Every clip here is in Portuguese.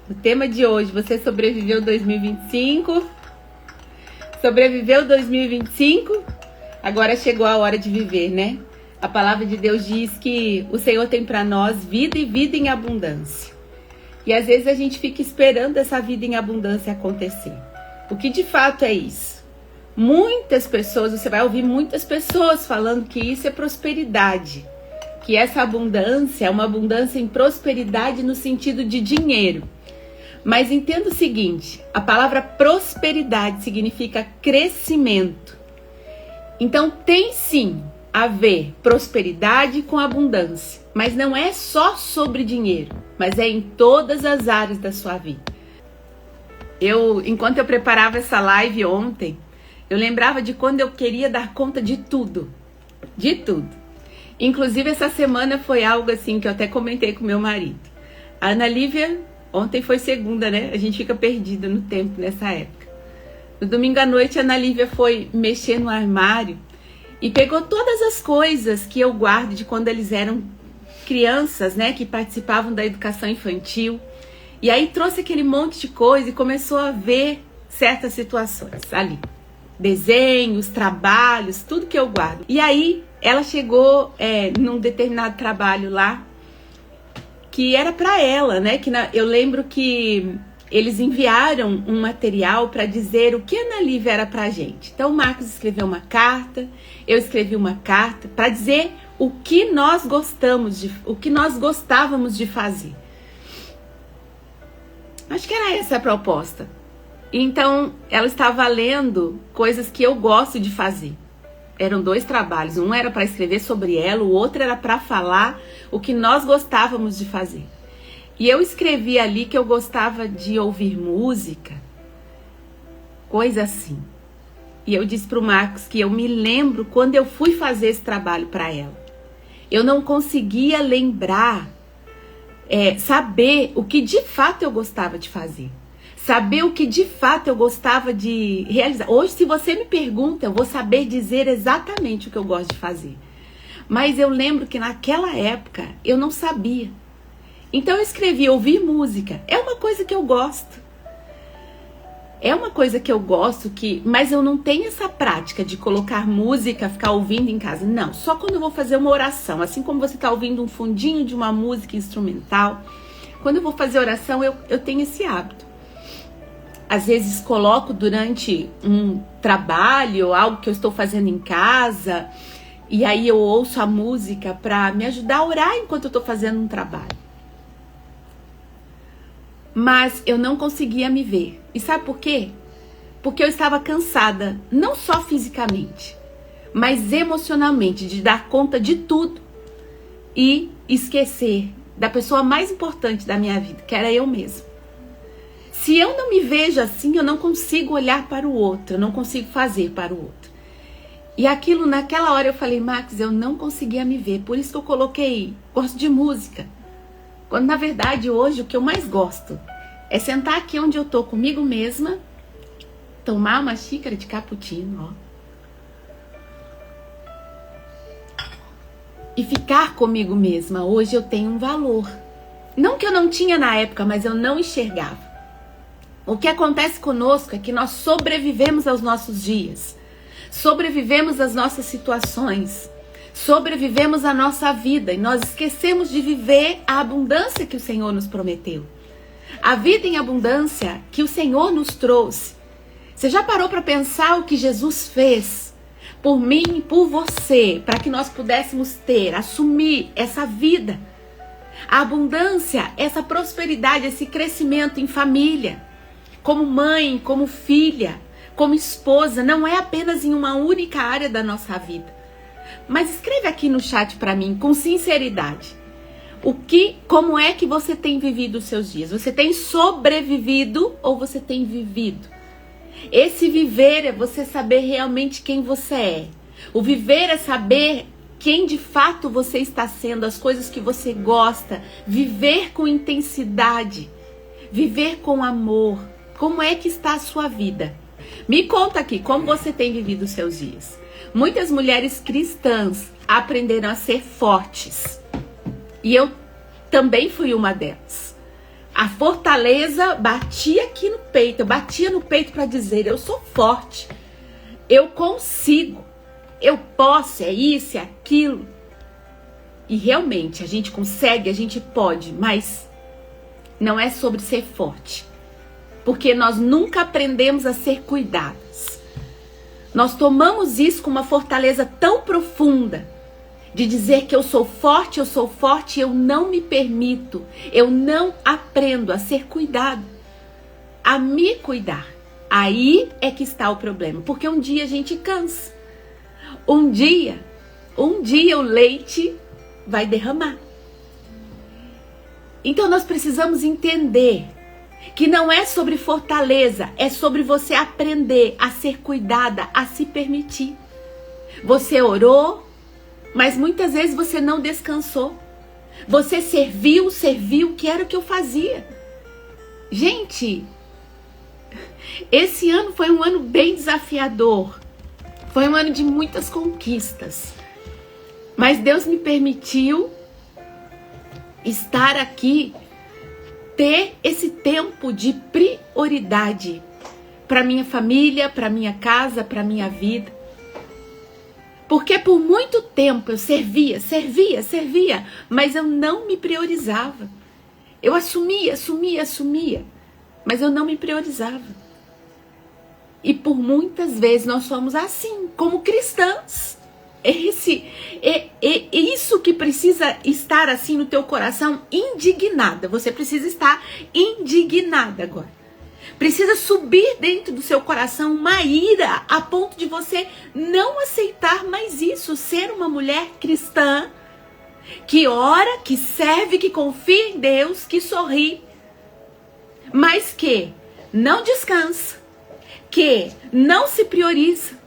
O tema de hoje, você sobreviveu 2025? Sobreviveu 2025? Agora chegou a hora de viver, né? A palavra de Deus diz que o Senhor tem para nós vida e vida em abundância. E às vezes a gente fica esperando essa vida em abundância acontecer. O que de fato é isso? Muitas pessoas, você vai ouvir muitas pessoas falando que isso é prosperidade. Que essa abundância é uma abundância em prosperidade no sentido de dinheiro. Mas entenda o seguinte, a palavra prosperidade significa crescimento. Então tem sim a ver prosperidade com abundância, mas não é só sobre dinheiro, mas é em todas as áreas da sua vida. Enquanto eu preparava essa live ontem, eu lembrava de quando eu queria dar conta de tudo, de tudo. Inclusive essa semana foi algo assim que eu até comentei com meu marido. A Ana Lívia, ontem foi segunda, né? A gente fica perdida no tempo nessa época. No domingo à noite a Ana Lívia foi mexer no armário e pegou todas as coisas que eu guardo de quando eles eram crianças, né? Que participavam da educação infantil. E aí trouxe aquele monte de coisa e começou a ver certas situações ali. Desenhos, trabalhos, tudo que eu guardo. E aí ela chegou num determinado trabalho lá que era para ela, né? Eu lembro que eles enviaram um material para dizer o que a Ana Lívia era pra gente. Então o Marcos escreveu uma carta, eu escrevi uma carta para dizer o que nós gostávamos de fazer. Acho que era essa a proposta. Então ela estava lendo coisas que eu gosto de fazer. Eram 2 trabalhos, um era para escrever sobre ela, o outro era para falar o que nós gostávamos de fazer. E eu escrevi ali que eu gostava de ouvir música, coisa assim. E eu disse para o Marcos que eu me lembro quando eu fui fazer esse trabalho para ela. Eu não conseguia lembrar, saber o que de fato eu gostava de fazer. Saber o que de fato eu gostava de realizar. Hoje, se você me pergunta, eu vou saber dizer exatamente o que eu gosto de fazer. Mas eu lembro que naquela época eu não sabia. Então eu escrevi ouvir música. É uma coisa que eu gosto. É uma coisa que eu gosto, mas eu não tenho essa prática de colocar música, ficar ouvindo em casa. Não, só quando eu vou fazer uma oração. Assim como você está ouvindo um fundinho de uma música instrumental. Quando eu vou fazer oração, eu tenho esse hábito. Às vezes coloco durante um trabalho, algo que eu estou fazendo em casa, e aí eu ouço a música para me ajudar a orar enquanto eu estou fazendo um trabalho. Mas eu não conseguia me ver. E sabe por quê? Porque eu estava cansada, não só fisicamente, mas emocionalmente, de dar conta de tudo e esquecer da pessoa mais importante da minha vida, que era eu mesma. Se eu não me vejo assim, eu não consigo olhar para o outro, eu não consigo fazer para o outro. E aquilo, naquela hora eu falei, Max, eu não conseguia me ver, por isso que eu coloquei, gosto de música. Quando na verdade hoje o que eu mais gosto é sentar aqui onde eu tô comigo mesma, tomar uma xícara de cappuccino, e ficar comigo mesma. Hoje eu tenho um valor. Não que eu não tinha na época, mas eu não enxergava. O que acontece conosco é que nós sobrevivemos aos nossos dias, sobrevivemos às nossas situações, sobrevivemos à nossa vida e nós esquecemos de viver a abundância que o Senhor nos prometeu. A vida em abundância que o Senhor nos trouxe. Você já parou para pensar o que Jesus fez por mim e por você, para que nós pudéssemos assumir essa vida? A abundância, essa prosperidade, esse crescimento em família. Como mãe, como filha, como esposa, não é apenas em uma única área da nossa vida. Mas escreve aqui no chat para mim, com sinceridade, como é que você tem vivido os seus dias? Você tem sobrevivido ou você tem vivido? Esse viver é você saber realmente quem você é. O viver é saber quem de fato você está sendo, as coisas que você gosta, viver com intensidade, viver com amor. Como é que está a sua vida? Me conta aqui, como você tem vivido os seus dias? Muitas mulheres cristãs aprenderam a ser fortes. E eu também fui uma delas. A fortaleza batia aqui no peito, eu batia no peito para dizer, eu sou forte, eu consigo, eu posso, é isso, é aquilo. E realmente a gente consegue, a gente pode, mas não é sobre ser forte. Porque nós nunca aprendemos a ser cuidadas. Nós tomamos isso com uma fortaleza tão profunda, de dizer que eu sou forte, eu não me permito, eu não aprendo a ser cuidado, a me cuidar. Aí é que está o problema, porque um dia a gente cansa. Um dia o leite vai derramar. Então nós precisamos entender que não é sobre fortaleza, é sobre você aprender a ser cuidada, a se permitir. Você orou, mas muitas vezes você não descansou. Você serviu, que era o que eu fazia. Gente, esse ano foi um ano bem desafiador. Foi um ano de muitas conquistas. Mas Deus me permitiu estar aqui, ter esse tempo de prioridade para minha família, para minha casa, para minha vida. Porque por muito tempo eu servia, mas eu não me priorizava. Eu assumia, mas eu não me priorizava. E por muitas vezes nós somos assim, como cristãs. Isso que precisa estar assim no teu coração, indignada. Você precisa estar indignada agora. Precisa subir dentro do seu coração uma ira a ponto de você não aceitar mais isso. Ser uma mulher cristã que ora, que serve, que confia em Deus, que sorri, mas que não descansa, que não se prioriza,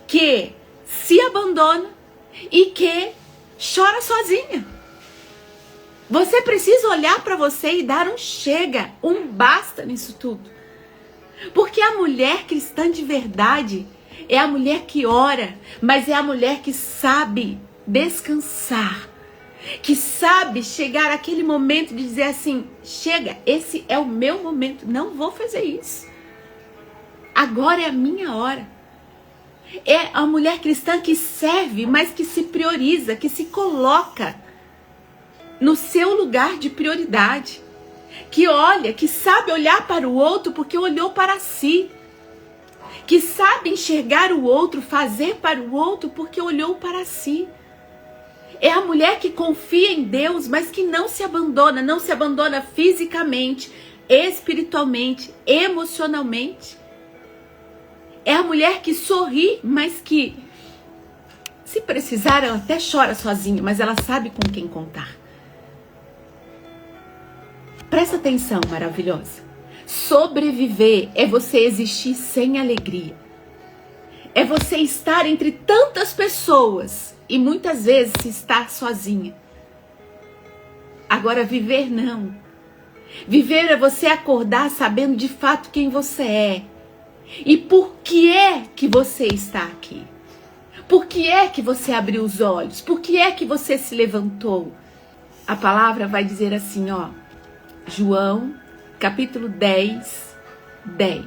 que se abandona e que chora sozinha. Você precisa olhar para você e dar um chega, um basta nisso tudo. Porque a mulher cristã de verdade é a mulher que ora, mas é a mulher que sabe descansar, que sabe chegar àquele momento de dizer assim, chega, esse é o meu momento, não vou fazer isso. Agora é a minha hora. É a mulher cristã que serve, mas que se prioriza, que se coloca no seu lugar de prioridade. Que olha, que sabe olhar para o outro porque olhou para si. Que sabe enxergar o outro, fazer para o outro porque olhou para si. É a mulher que confia em Deus, mas que não se abandona fisicamente, espiritualmente, emocionalmente. É a mulher que sorri, mas que, se precisar, ela até chora sozinha, mas ela sabe com quem contar. Presta atenção, maravilhosa. Sobreviver é você existir sem alegria. É você estar entre tantas pessoas e muitas vezes estar sozinha. Agora, viver não. Viver é você acordar sabendo de fato quem você é. E por que é que você está aqui? Por que é que você abriu os olhos? Por que é que você se levantou? A palavra vai dizer assim, ó. João, capítulo 10, 10.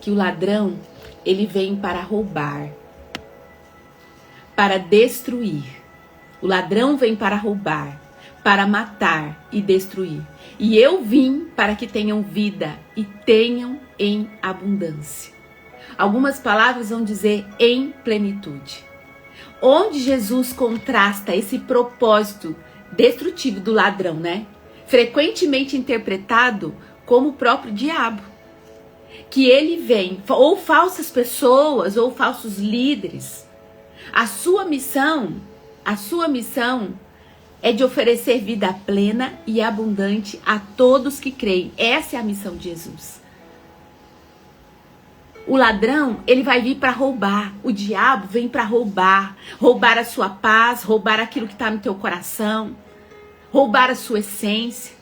Que o ladrão, ele vem para roubar, para destruir. O ladrão vem para roubar, para matar e destruir. E eu vim para que tenham vida e tenham em abundância. Algumas palavras vão dizer em plenitude. Onde Jesus contrasta esse propósito destrutivo do ladrão, né? Frequentemente interpretado como o próprio diabo. Que ele vem, ou falsas pessoas, ou falsos líderes. A sua missão é de oferecer vida plena e abundante a todos que creem. Essa é a missão de Jesus. O ladrão, ele vai vir para roubar. O diabo vem para roubar. Roubar a sua paz, roubar aquilo que está no teu coração. Roubar a sua essência.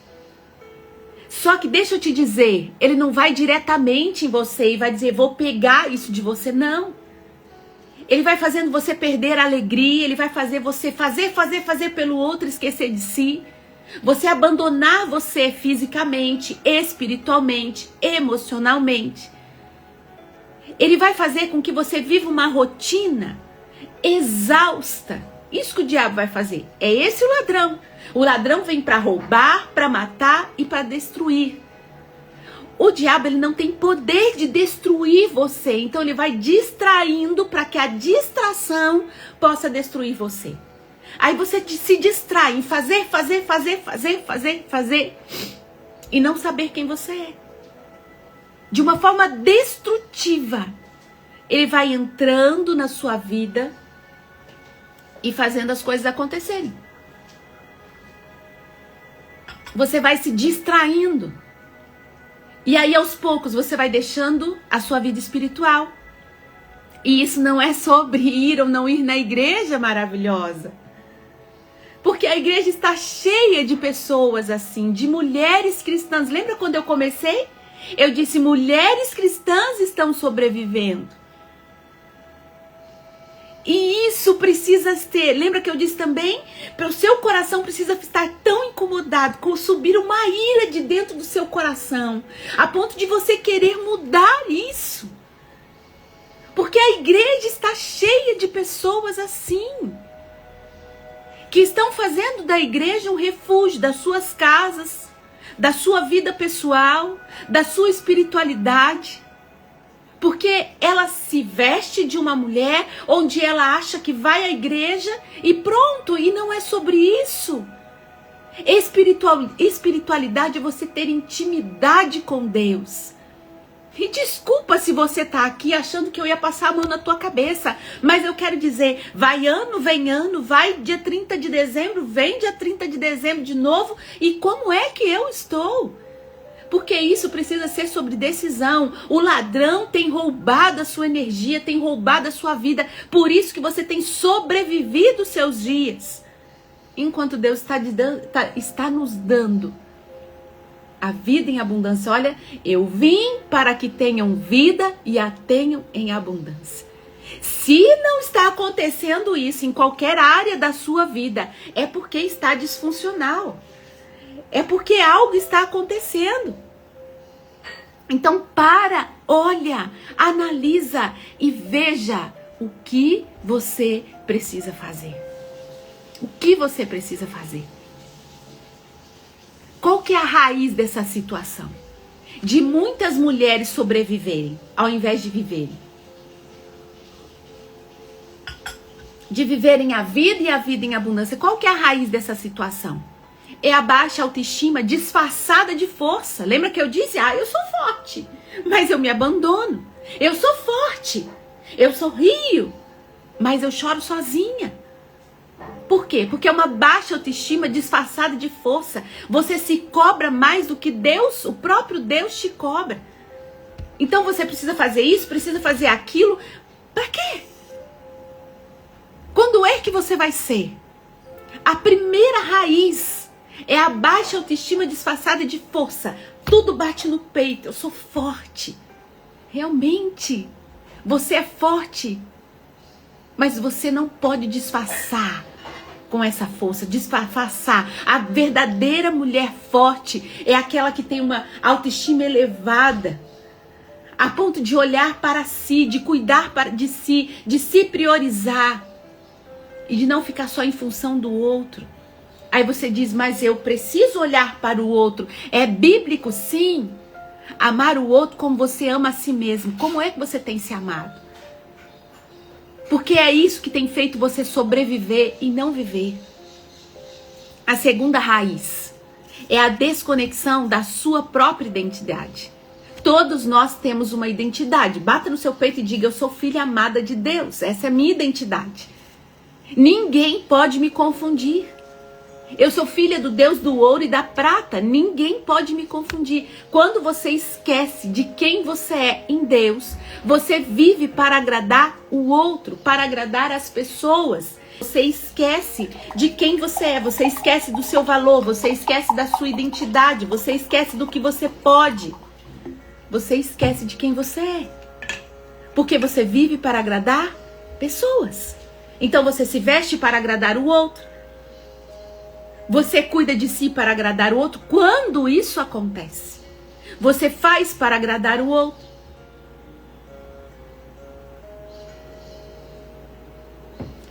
Só que deixa eu te dizer, ele não vai diretamente em você e vai dizer, vou pegar isso de você, não. Ele vai fazendo você perder a alegria, ele vai fazer você fazer pelo outro, esquecer de si. Você abandonar você fisicamente, espiritualmente, emocionalmente. Ele vai fazer com que você viva uma rotina exausta. Isso que o diabo vai fazer. É esse o ladrão. O ladrão vem para roubar, para matar e para destruir. O diabo, ele não tem poder de destruir você. Então ele vai distraindo para que a distração possa destruir você. Aí você se distrai em fazer e não saber quem você é. De uma forma destrutiva. Ele vai entrando na sua vida e fazendo as coisas acontecerem. Você vai se distraindo. E aí, aos poucos, você vai deixando a sua vida espiritual. E isso não é sobre ir ou não ir na igreja maravilhosa. Porque a igreja está cheia de pessoas assim, de mulheres cristãs. Lembra quando eu comecei? Eu disse, mulheres cristãs estão sobrevivendo. E isso precisa ter. Lembra que eu disse também? O seu coração precisa estar tão incomodado com subir uma ira de dentro do seu coração, a ponto de você querer mudar isso. Porque a igreja está cheia de pessoas assim, que estão fazendo da igreja um refúgio das suas casas, da sua vida pessoal, da sua espiritualidade. Porque ela se veste de uma mulher onde ela acha que vai à igreja e pronto, e não é sobre isso. Espiritualidade é você ter intimidade com Deus. E desculpa se você está aqui achando que eu ia passar a mão na tua cabeça, mas eu quero dizer, vai ano, vem ano, vai dia 30 de dezembro, vem dia 30 de dezembro de novo, e como é que eu estou? Porque isso precisa ser sobre decisão. O ladrão tem roubado a sua energia, tem roubado a sua vida. Por isso que você tem sobrevivido os seus dias. Enquanto Deus está nos dando a vida em abundância. Olha, eu vim para que tenham vida e a tenham em abundância. Se não está acontecendo isso em qualquer área da sua vida, é porque está disfuncional. É porque algo está acontecendo. Então olha, analisa e veja o que você precisa fazer. O que você precisa fazer? Qual que é a raiz dessa situação? De muitas mulheres sobreviverem ao invés de viverem. De viverem a vida e a vida em abundância. Qual que é a raiz dessa situação? É a baixa autoestima disfarçada de força. Lembra que eu disse? Eu sou forte, mas eu me abandono. Eu sou forte, eu sorrio, mas eu choro sozinha. Por quê? Porque é uma baixa autoestima disfarçada de força. Você se cobra mais do que Deus, o próprio Deus te cobra. Então você precisa fazer isso, precisa fazer aquilo. Pra quê? Quando é que você vai ser? A primeira raiz é a baixa autoestima disfarçada de força. Tudo bate no peito. Eu sou forte. Realmente, você é forte. Mas você não pode disfarçar com essa força. Disfarçar. A verdadeira mulher forte é aquela que tem uma autoestima elevada, a ponto de olhar para si, de cuidar de si, de se priorizar e de não ficar só em função do outro. Aí você diz, mas eu preciso olhar para o outro. É bíblico, sim. Amar o outro como você ama a si mesmo. Como é que você tem se amado? Porque é isso que tem feito você sobreviver e não viver. A segunda raiz é a desconexão da sua própria identidade. Todos nós temos uma identidade. Bata no seu peito e diga, eu sou filha amada de Deus. Essa é a minha identidade. Ninguém pode me confundir. Eu sou filha do Deus do ouro e da prata. Ninguém pode me confundir. Quando você esquece de quem você é em Deus, você vive para agradar o outro, para agradar as pessoas. Você esquece de quem você é, você esquece do seu valor, você esquece da sua identidade, você esquece do que você pode. Você esquece de quem você é. Porque você vive para agradar pessoas. Então você se veste para agradar o outro. Você cuida de si para agradar o outro? Quando isso acontece? Você faz para agradar o outro?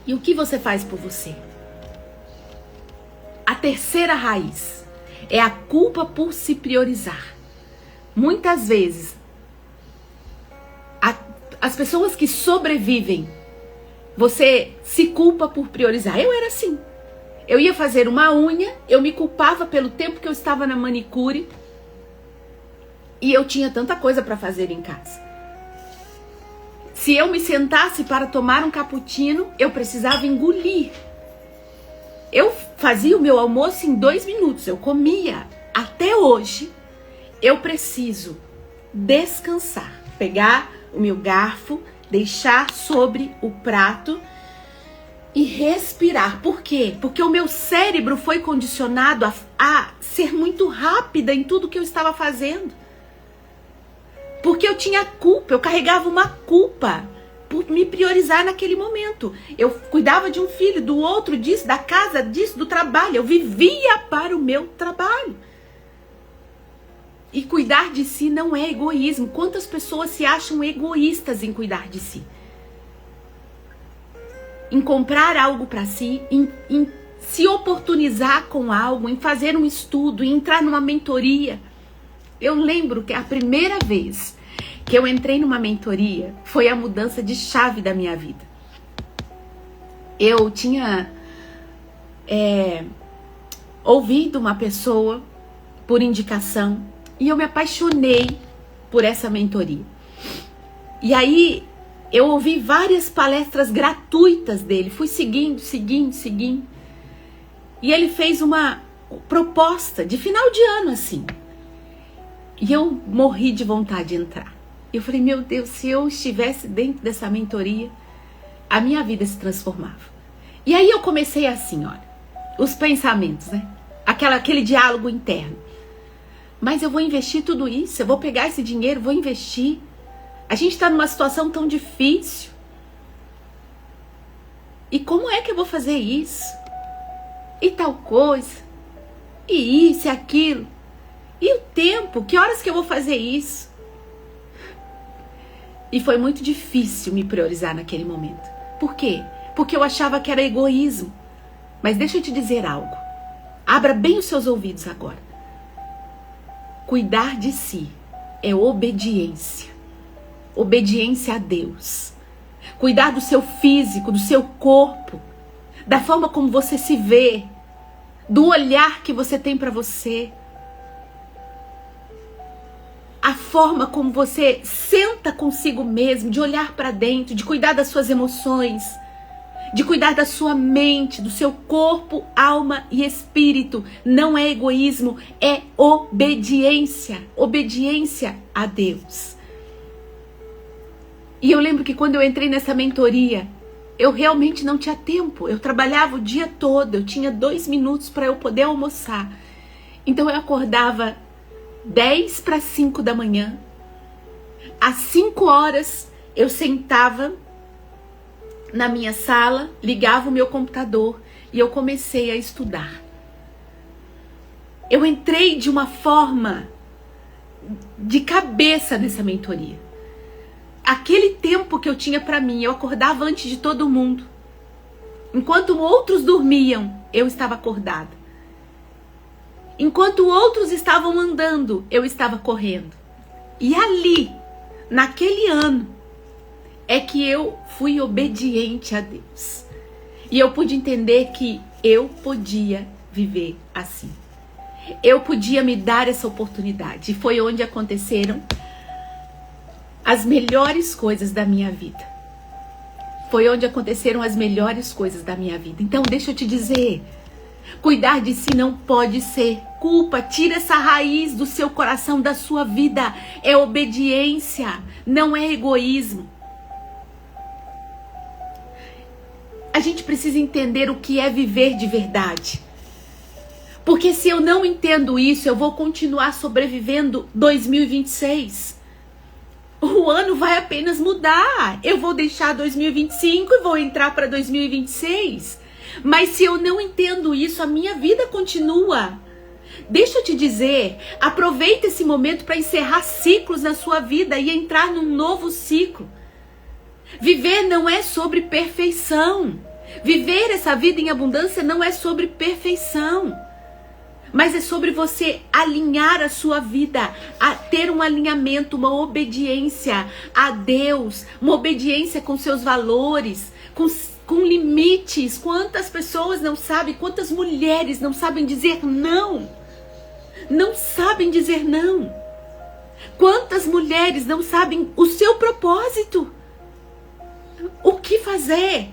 E o que você faz por você? A terceira raiz é a culpa por se priorizar. Muitas vezes, as pessoas que sobrevivem, você se culpa por priorizar. Eu era assim. Eu ia fazer uma unha, eu me culpava pelo tempo que eu estava na manicure e eu tinha tanta coisa para fazer em casa. Se eu me sentasse para tomar um cappuccino, eu precisava engolir. Eu fazia o meu almoço em 2 minutos, eu comia. Até hoje, eu preciso descansar, pegar o meu garfo, deixar sobre o prato e respirar. Por quê? Porque o meu cérebro foi condicionado a ser muito rápida em tudo que eu estava fazendo. Porque eu tinha culpa, eu carregava uma culpa por me priorizar naquele momento. Eu cuidava de um filho, do outro, disso, da casa, disso, do trabalho. Eu vivia para o meu trabalho. E cuidar de si não é egoísmo. Quantas pessoas se acham egoístas em cuidar de si? Em comprar algo para si, em se oportunizar com algo, em fazer um estudo, em entrar numa mentoria. Eu lembro que a primeira vez que eu entrei numa mentoria foi a mudança de chave da minha vida. Eu tinha ouvido uma pessoa por indicação e eu me apaixonei por essa mentoria. E aí eu ouvi várias palestras gratuitas dele, fui seguindo. E ele fez uma proposta de final de ano assim. E eu morri de vontade de entrar. Eu falei, meu Deus, se eu estivesse dentro dessa mentoria, a minha vida se transformava. E aí eu comecei assim, olha, os pensamentos, né? Aquele diálogo interno. Mas eu vou investir tudo isso, eu vou pegar esse dinheiro, vou investir. A gente está numa situação tão difícil. E como é que eu vou fazer isso? E tal coisa? E isso e aquilo? E o tempo? Que horas que eu vou fazer isso? E foi muito difícil me priorizar naquele momento. Por quê? Porque eu achava que era egoísmo. Mas deixa eu te dizer algo. Abra bem os seus ouvidos agora. Cuidar de si é obediência. Obediência a Deus. Cuidar do seu físico, do seu corpo, da forma como você se vê, do olhar que você tem para você. A forma como você senta consigo mesmo, de olhar para dentro, de cuidar das suas emoções, de cuidar da sua mente, do seu corpo, alma e espírito. Não é egoísmo, é obediência. Obediência a Deus. E eu lembro que quando eu entrei nessa mentoria, eu realmente não tinha tempo. Eu trabalhava o dia todo, eu tinha 2 minutos para eu poder almoçar. Então eu acordava 10 para 5 da manhã. Às 5 horas eu sentava na minha sala, ligava o meu computador e eu comecei a estudar. Eu entrei de uma forma de cabeça nessa mentoria. Aquele tempo que eu tinha para mim, eu acordava antes de todo mundo. Enquanto outros dormiam, eu estava acordada. Enquanto outros estavam andando, eu estava correndo. E ali, naquele ano, é que eu fui obediente a Deus. E eu pude entender que eu podia viver assim. Eu podia me dar essa oportunidade. E foi onde aconteceram as melhores coisas da minha vida. Foi onde aconteceram as melhores coisas da minha vida. Então, deixa eu te dizer, cuidar de si não pode ser culpa. Tira essa raiz do seu coração, da sua vida. É obediência, não é egoísmo. A gente precisa entender o que é viver de verdade. Porque se eu não entendo isso, eu vou continuar sobrevivendo 2026. O ano vai apenas mudar. Eu vou deixar 2025 e vou entrar para 2026. Mas se eu não entendo isso, a minha vida continua. Deixa eu te dizer, aproveita esse momento para encerrar ciclos na sua vida e entrar num novo ciclo. Viver não é sobre perfeição. Viver essa vida em abundância não é sobre perfeição. Mas é sobre você alinhar a sua vida, a ter um alinhamento, uma obediência a Deus, uma obediência com seus valores, com limites. Quantas pessoas não sabem, quantas mulheres não sabem dizer não? Não sabem dizer não. Quantas mulheres não sabem o seu propósito? O que fazer?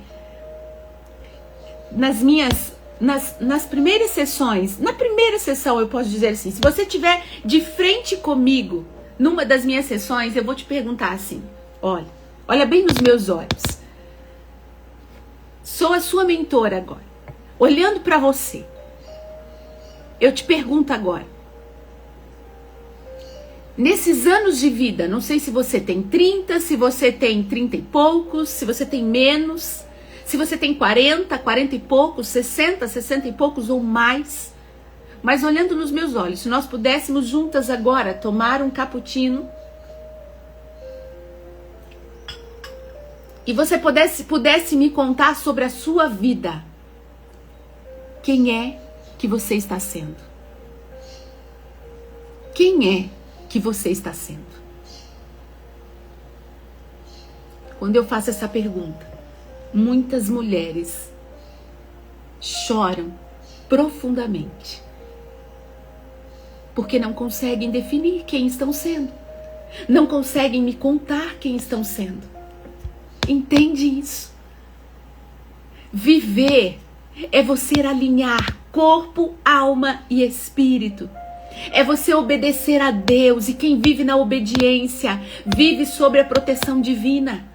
Nas primeiras sessões, na primeira sessão eu posso dizer assim, se você estiver de frente comigo, numa das minhas sessões, eu vou te perguntar assim, olha bem nos meus olhos. Sou a sua mentora agora, olhando para você. Eu te pergunto agora, nesses anos de vida, não sei se você tem 30, se você tem 30 e poucos, se você tem menos, se você tem 40, 40 e poucos, 60, 60 e poucos ou mais. Mas olhando nos meus olhos, se nós pudéssemos juntas agora tomar um cappuccino e você pudesse me contar sobre a sua vida, quem é que você está sendo? Quem é que você está sendo? Quando eu faço essa pergunta, muitas mulheres choram profundamente porque não conseguem definir quem estão sendo, não conseguem me contar quem estão sendo. Entende isso? Viver é você alinhar corpo, alma e espírito. É você obedecer a Deus, e quem vive na obediência vive sob a proteção divina.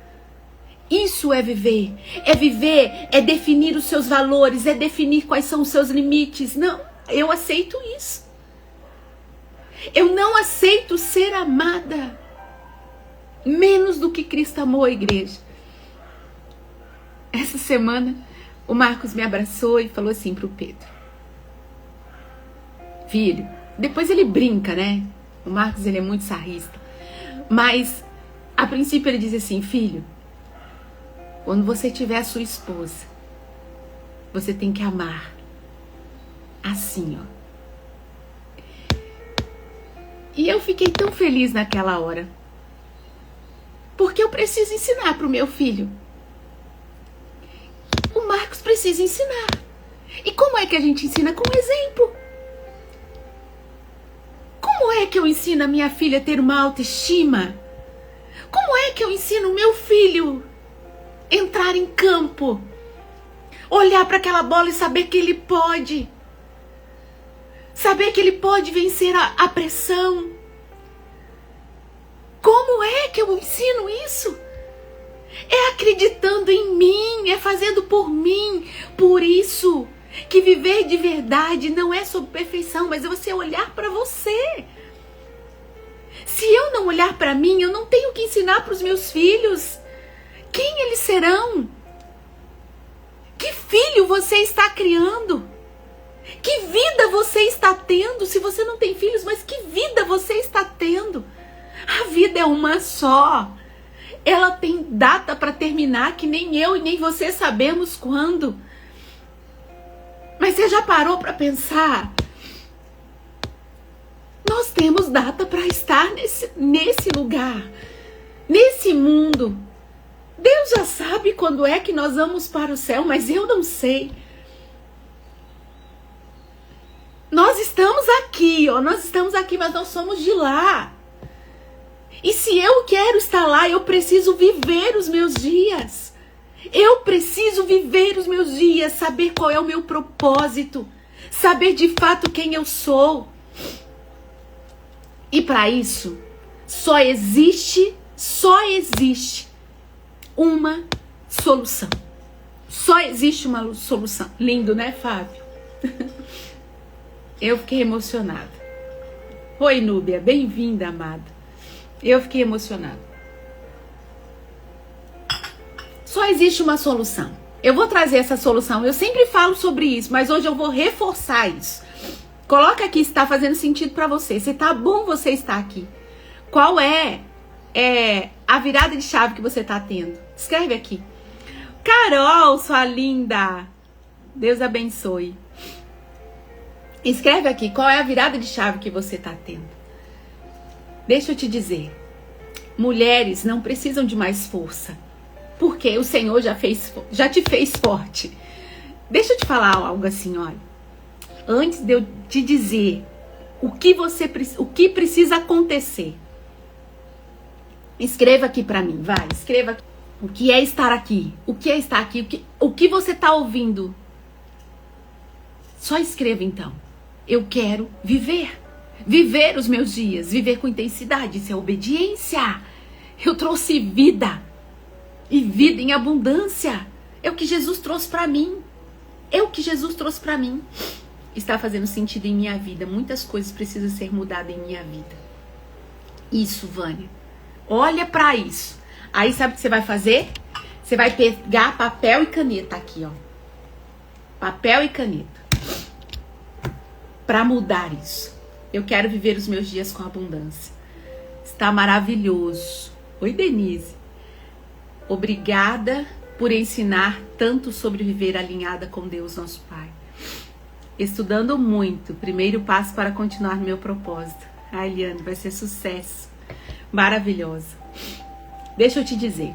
Isso é viver. É viver, é definir os seus valores, é definir quais são os seus limites. Não, eu aceito isso. Eu não aceito ser amada menos do que Cristo amou a igreja. Essa semana, o Marcos me abraçou e falou assim pro Pedro: filho, depois ele brinca, né? O Marcos, ele é muito sarrista. Mas, a princípio, ele diz assim: filho, quando você tiver a sua esposa, você tem que amar assim, ó. E eu fiquei tão feliz naquela hora, porque eu preciso ensinar para o meu filho. O Marcos precisa ensinar. E como é que a gente ensina? Com exemplo. Como é que eu ensino a minha filha a ter uma autoestima? Como é que eu ensino o meu filho a entrar em campo? Olhar para aquela bola e saber que ele pode. Saber que ele pode vencer a pressão. Como é que eu ensino isso? É acreditando em mim, é fazendo por mim. Por isso que viver de verdade não é sobre perfeição, mas é você olhar para você. Se eu não olhar para mim, eu não tenho que ensinar para os meus filhos. Quem eles serão? Que filho você está criando? Que vida você está tendo? Se você não tem filhos, mas que vida você está tendo? A vida é uma só. Ela tem data para terminar, que nem eu e nem você sabemos quando. Mas você já parou para pensar? Nós temos data para estar nesse lugar, nesse mundo. Deus já sabe quando é que nós vamos para o céu, mas eu não sei. Nós estamos aqui, mas nós somos de lá. E se eu quero estar lá, eu preciso viver os meus dias. Eu preciso viver os meus dias, saber qual é o meu propósito, saber de fato quem eu sou. E para isso, só existe uma solução. Só existe uma solução. Lindo, né, Fábio? Eu fiquei emocionada. Oi, Núbia, bem-vinda, amada. Eu fiquei emocionada. Só existe uma solução. Eu vou trazer essa solução. Eu sempre falo sobre isso, mas hoje eu vou reforçar isso. Coloca aqui se está fazendo sentido para você. Se tá bom você estar aqui. Qual é a virada de chave que você tá tendo? Escreve aqui. Carol, sua linda. Deus abençoe. Escreve aqui qual é a virada de chave que você tá tendo. Deixa eu te dizer. Mulheres não precisam de mais força. Porque o Senhor já te fez forte. Deixa eu te falar algo assim, olha. Antes de eu te dizer o que precisa acontecer. Escreva aqui pra mim, vai. Escreva aqui. O que é estar aqui? O que é estar aqui? O que você tá ouvindo? Só escreva então. Eu quero viver. Viver os meus dias. Viver com intensidade. Isso é obediência. Eu trouxe vida. E vida em abundância. É o que Jesus trouxe pra mim. É o que Jesus trouxe pra mim. Está fazendo sentido em minha vida. Muitas coisas precisam ser mudadas em minha vida. Isso, Vânia. Olha pra isso. Aí sabe o que você vai fazer? Você vai pegar papel e caneta aqui, ó. Papel e caneta. Pra mudar isso. Eu quero viver os meus dias com abundância. Está maravilhoso. Oi, Denise. Obrigada por ensinar tanto sobre viver alinhada com Deus, nosso Pai. Estudando muito. Primeiro passo para continuar meu propósito. Ai, Eliane, vai ser sucesso. Maravilhosa. Deixa eu te dizer.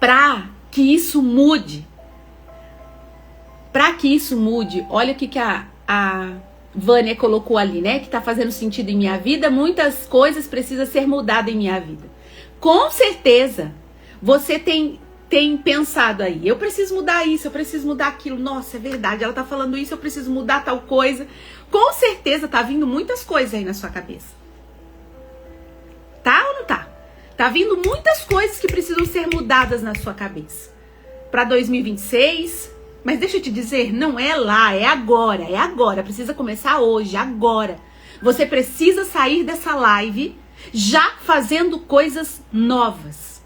Para que isso mude, olha o que a Vânia colocou ali, né? Que tá fazendo sentido em minha vida. Muitas coisas precisam ser mudadas em minha vida. Com certeza, você tem pensado aí, eu preciso mudar isso, eu preciso mudar aquilo. Nossa, é verdade, ela tá falando isso, eu preciso mudar tal coisa. Com certeza tá vindo muitas coisas aí na sua cabeça. Tá ou não tá? Tá vindo muitas coisas que precisam ser mudadas na sua cabeça. Para 2026, mas deixa eu te dizer, não é lá, é agora. Precisa começar hoje, agora. Você precisa sair dessa live já fazendo coisas novas.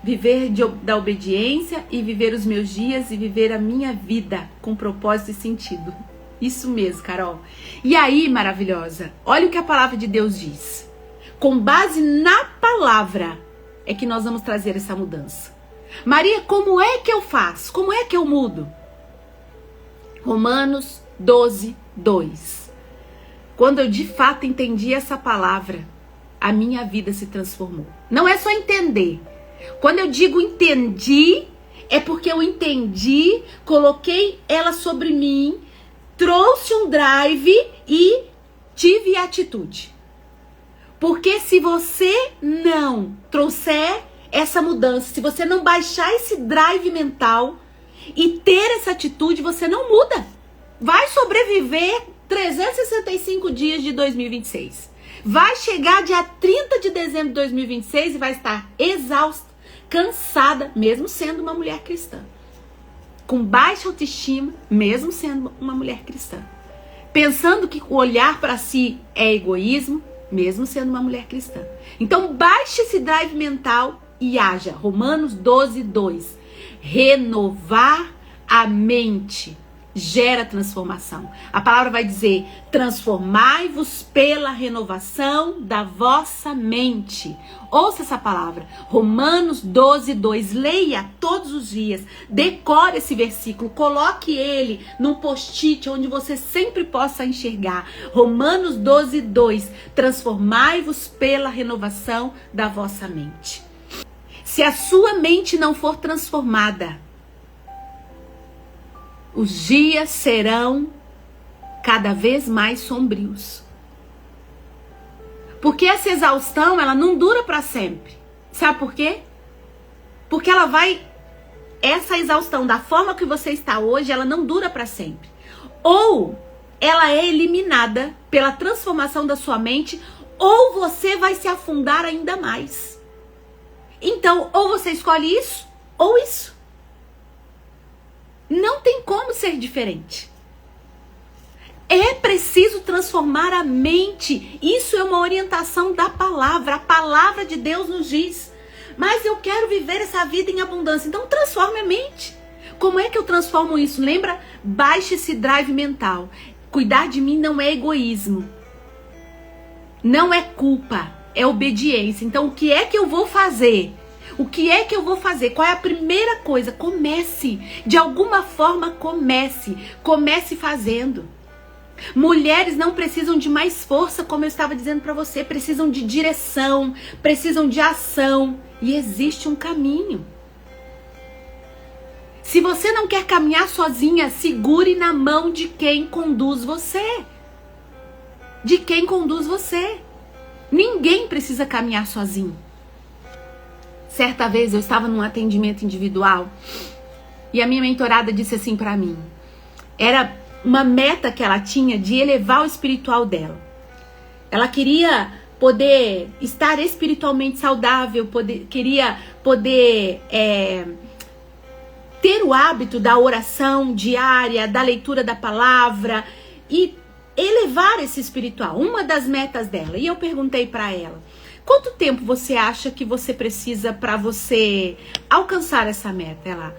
Viver da obediência e viver os meus dias e viver a minha vida com propósito e sentido. Isso mesmo, Carol. E aí, maravilhosa, olha o que a palavra de Deus diz. Com base na palavra é que nós vamos trazer essa mudança. Maria, como é que eu faço? Como é que eu mudo? Romanos 12, 2. Quando eu de fato entendi essa palavra, a minha vida se transformou. Não é só entender. Quando eu digo entendi, é porque eu entendi, coloquei ela sobre mim, trouxe um drive e tive atitude. Porque se você não trouxer essa mudança, se você não baixar esse drive mental e ter essa atitude, você não muda. Vai sobreviver 365 dias de 2026. Vai chegar dia 30 de dezembro de 2026 e vai estar exausta, cansada, mesmo sendo uma mulher cristã. Com baixa autoestima, mesmo sendo uma mulher cristã. Pensando que o olhar para si é egoísmo, mesmo sendo uma mulher cristã. Então baixe esse drive mental e haja. Romanos 12, 2. Renovar a mente gera transformação. A palavra vai dizer: transformai-vos pela renovação da vossa mente. Ouça essa palavra. Romanos 12, 2. Leia todos os dias. Decore esse versículo. Coloque ele num post-it onde você sempre possa enxergar. Romanos 12, 2. Transformai-vos pela renovação da vossa mente. Se a sua mente não for transformada, os dias serão cada vez mais sombrios. Porque essa exaustão, ela não dura para sempre. Sabe por quê? Porque essa exaustão, da forma que você está hoje, ela não dura para sempre. Ou ela é eliminada pela transformação da sua mente, ou você vai se afundar ainda mais. Então, ou você escolhe isso, ou isso. Não tem como ser diferente. É preciso transformar a mente. Isso é uma orientação da palavra. A palavra de Deus nos diz: Mas eu quero viver essa vida em abundância. Então transforme a mente. Como é que eu transformo isso? Lembra? Baixe esse drive mental. Cuidar de mim não é egoísmo. Não é culpa, é obediência. Então o que é que eu vou fazer? O que é que eu vou fazer? Qual é a primeira coisa? Comece. De alguma forma, comece. Comece fazendo. Mulheres não precisam de mais força, como eu estava dizendo para você. Precisam de direção, precisam de ação. E existe um caminho. Se você não quer caminhar sozinha, segure na mão de quem conduz você. De quem conduz você. Ninguém precisa caminhar sozinho. Certa vez eu estava num atendimento individual e a minha mentorada disse assim para mim. Era uma meta que ela tinha de elevar o espiritual dela. Ela queria poder estar espiritualmente saudável, queria poder ter o hábito da oração diária, da leitura da palavra e elevar esse espiritual. Uma das metas dela. E eu perguntei para ela: quanto tempo você acha que você precisa para você alcançar essa meta? Ela: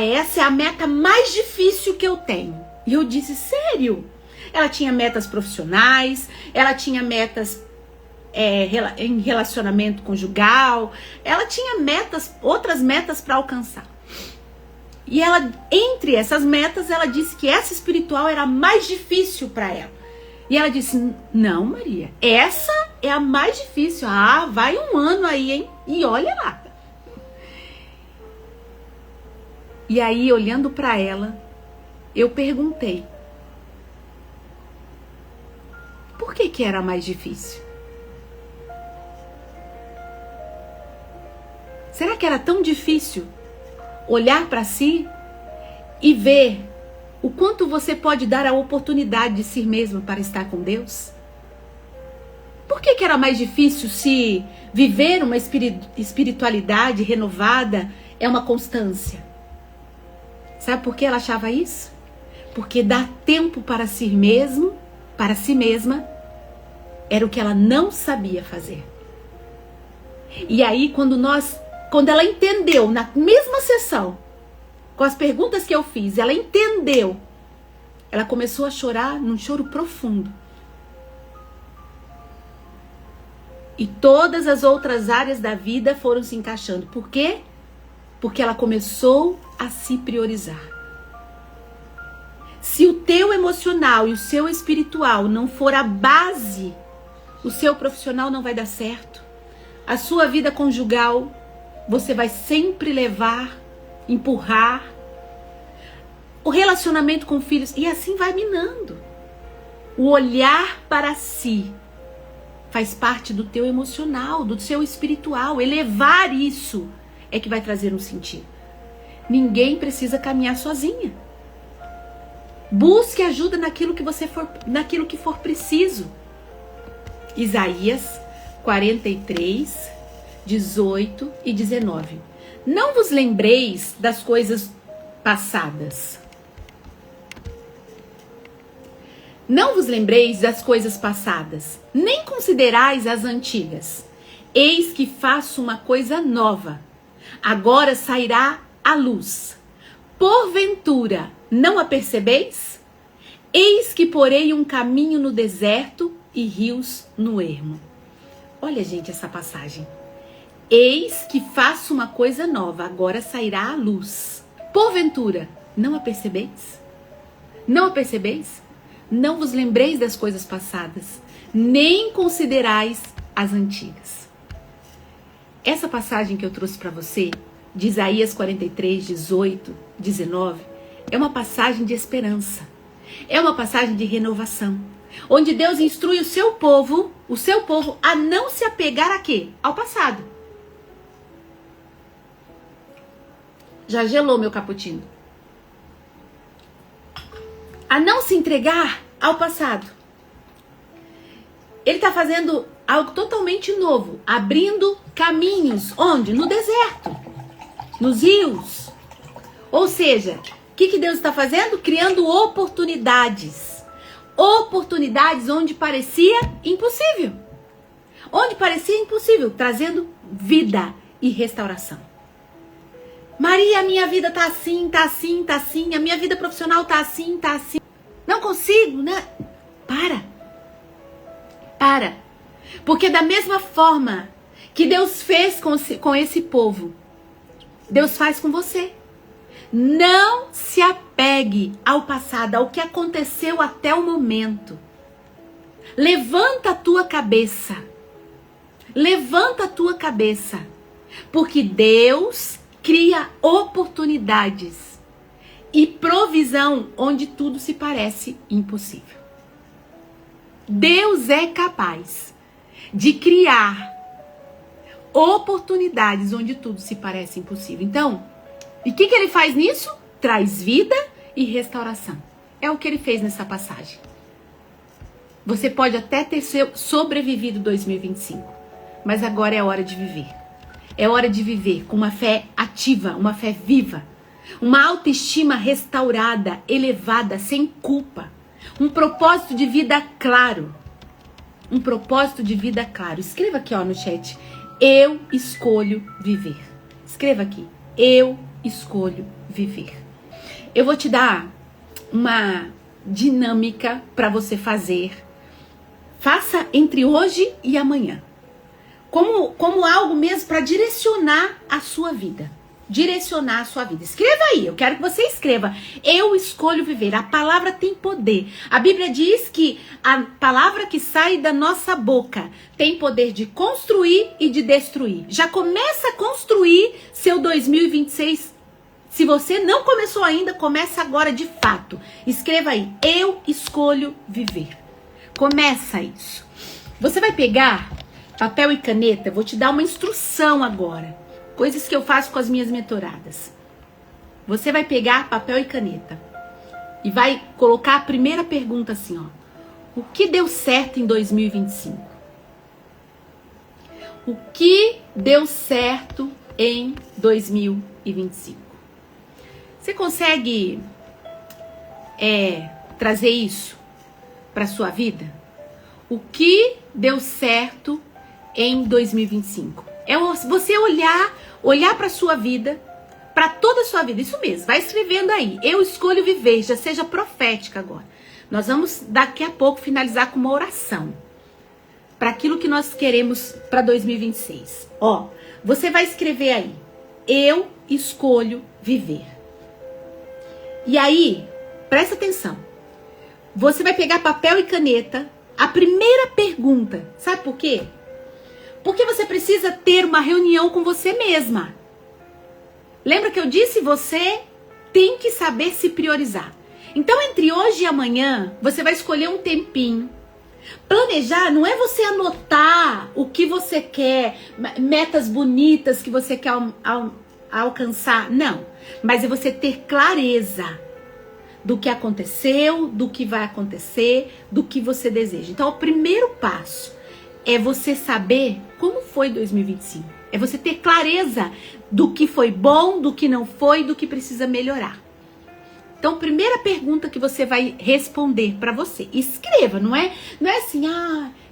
essa é a meta mais difícil que eu tenho. E eu disse: sério? Ela tinha metas profissionais, ela tinha metas em relacionamento conjugal, ela tinha outras metas para alcançar. E ela, entre essas metas, ela disse que essa espiritual era a mais difícil para ela. E ela disse: não, Maria, essa é a mais difícil. Vai um ano aí, hein? E olha lá. E aí, olhando para ela, eu perguntei: por que era a mais difícil? Será que era tão difícil olhar para si e ver o quanto você pode dar a oportunidade de si mesmo para estar com Deus? Por que era mais difícil se viver uma espiritualidade renovada é uma constância? Sabe por que ela achava isso? Porque dar tempo para si mesmo, para si mesma, era o que ela não sabia fazer. E aí, quando ela entendeu, na mesma sessão, com as perguntas que eu fiz, ela entendeu. Ela começou a chorar num choro profundo. E todas as outras áreas da vida foram se encaixando. Por quê? Porque ela começou a se priorizar. Se o teu emocional e o seu espiritual não for a base, o seu profissional não vai dar certo. A sua vida conjugal, você vai sempre levar, empurrar. O relacionamento com filhos, e assim vai minando. O olhar para si faz parte do teu emocional, do seu espiritual. Elevar isso é que vai trazer um sentido. Ninguém precisa caminhar sozinha. Busque ajuda naquilo que for preciso. Isaías 43, 18 e 19. Não vos lembreis das coisas passadas. Não vos lembreis das coisas passadas, nem considerais as antigas. Eis que faço uma coisa nova. Agora sairá a luz. Porventura, não a percebeis? Eis que porei um caminho no deserto e rios no ermo. Olha, gente, essa passagem. Eis que faço uma coisa nova, agora sairá a luz. Porventura, não a percebeis? Não a percebeis? Não vos lembreis das coisas passadas, nem considerais as antigas. Essa passagem que eu trouxe para você, de Isaías 43, 18, 19, é uma passagem de esperança. É uma passagem de renovação. Onde Deus instrui o seu povo a não se apegar a quê? Ao passado. Já gelou meu cappuccino. A não se entregar ao passado. Ele está fazendo algo totalmente novo. Abrindo caminhos. Onde? No deserto. Nos rios. Ou seja, o que Deus está fazendo? Criando oportunidades. Oportunidades onde parecia impossível. Onde parecia impossível. Trazendo vida. e restauração. Maria, a minha vida tá assim, tá assim, tá assim, a minha vida profissional tá assim, tá assim. Não consigo, né? Para. Porque da mesma forma que Deus fez com esse povo, Deus faz com você. Não se apegue ao passado, ao que aconteceu até o momento. Levanta a tua cabeça. Levanta a tua cabeça. Porque Deus cria oportunidades e provisão onde tudo se parece impossível. Deus é capaz de criar oportunidades onde tudo se parece impossível. Então, e o que ele faz nisso? Traz vida e restauração. É o que ele fez nessa passagem. Você pode até ter sobrevivido 2025, mas agora é hora de viver. É hora de viver com uma fé ativa, uma fé viva, uma autoestima restaurada, elevada, sem culpa. Um propósito de vida claro. Um propósito de vida claro. Escreva aqui, ó, no chat. Eu escolho viver. Escreva aqui. Eu escolho viver. Eu vou te dar uma dinâmica para você fazer. Faça entre hoje e amanhã. Como algo mesmo para direcionar a sua vida. Direcionar a sua vida. Escreva aí, eu quero que você escreva. Eu escolho viver. A palavra tem poder. A Bíblia diz que a palavra que sai da nossa boca tem poder de construir e de destruir. Já começa a construir seu 2026. Se você não começou ainda, começa agora de fato. Escreva aí, eu escolho viver. Começa isso. Você vai pegar papel e caneta, vou te dar uma instrução agora. Coisas que eu faço com as minhas mentoradas. Você vai pegar papel e caneta e vai colocar a primeira pergunta assim, ó. O que deu certo em 2025? O que deu certo em 2025? Você consegue trazer isso para sua vida? O que deu certo em 2025? É você olhar para sua vida, para toda a sua vida. Isso mesmo, vai escrevendo aí. Eu escolho viver, já seja profética agora. Nós vamos daqui a pouco finalizar com uma oração para aquilo que nós queremos para 2026. Ó, você vai escrever aí. Eu escolho viver. E aí, presta atenção. Você vai pegar papel e caneta. A primeira pergunta, sabe por quê? Porque você precisa ter uma reunião com você mesma. Lembra que eu disse? Você tem que saber se priorizar. Então, entre hoje e amanhã, você vai escolher um tempinho. Planejar não é você anotar o que você quer, metas bonitas que você quer alcançar. Não. Mas é você ter clareza do que aconteceu, do que vai acontecer, do que você deseja. Então, o primeiro passo é você saber como foi 2025. É você ter clareza do que foi bom, do que não foi, do que precisa melhorar. Então, primeira pergunta que você vai responder para você. Escreva, não é assim,